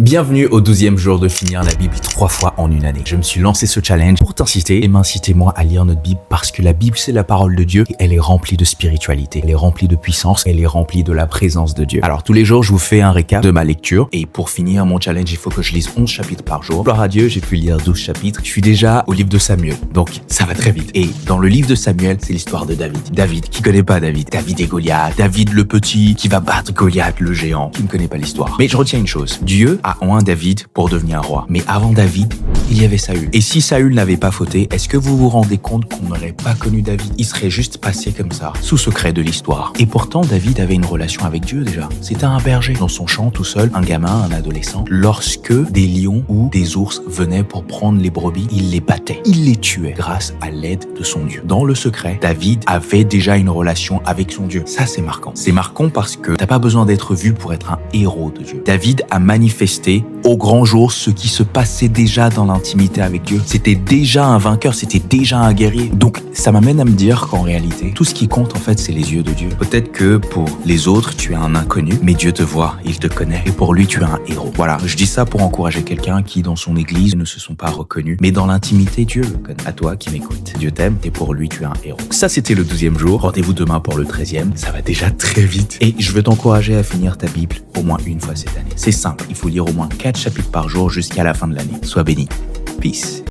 Bienvenue au 12e jour de finir la Bible 3 fois en une année. Je me suis lancé ce challenge pour t'inciter et m'inciter moi à lire notre Bible parce que la Bible c'est la parole de Dieu et elle est remplie de spiritualité, elle est remplie de puissance, elle est remplie de la présence de Dieu. Alors tous les jours je vous fais un récap de ma lecture et pour finir mon challenge il faut que je lise 11 chapitres par jour. Gloire à Dieu, j'ai pu lire 12 chapitres. Je suis déjà au livre de Samuel, donc ça va très vite. Et dans le livre de Samuel, c'est l'histoire de David. David, qui connaît pas David? David et Goliath, David le petit qui va battre Goliath le géant, qui ne connaît pas l'histoire. Mais je retiens une chose, Dieu a oint David pour devenir roi. Mais avant David, il y avait Saül. Et si Saül n'avait pas fauté, est-ce que vous vous rendez compte qu'on n'aurait pas connu David? Il serait juste passé comme ça, sous secret de l'histoire. Et pourtant, David avait une relation avec Dieu déjà. C'était un berger, dans son champ tout seul, un gamin, un adolescent. Lorsque des lions ou des ours venaient pour prendre les brebis, il les battait. Il les tuait grâce à l'aide de son Dieu. Dans le secret, David avait déjà une relation avec son Dieu. Ça, c'est marquant. C'est marquant parce que t'as pas besoin d'être vu pour être un héros de Dieu. David a manifesté au grand jour ce qui se passait déjà dans l'intimité avec Dieu. C'était déjà un vainqueur, c'était déjà un guerrier. Donc ça m'amène à me dire qu'en réalité, tout ce qui compte en fait, c'est les yeux de Dieu. Peut-être que pour les autres, tu es un inconnu, mais Dieu te voit, il te connaît, et pour lui, tu es un héros. Voilà, je dis ça pour encourager quelqu'un qui, dans son église, ne se sont pas reconnus, mais dans l'intimité, Dieu le connaît. À toi qui m'écoutes, Dieu t'aime, et pour lui, tu es un héros. Ça, c'était le 12e jour. Rendez-vous demain pour le 13e. Ça va déjà très vite. Et je veux t'encourager à finir ta Bible au moins une fois cette année. C'est simple, il faut lire au moins 4 chapitres par jour jusqu'à la fin de l'année. Sois béni. Peace.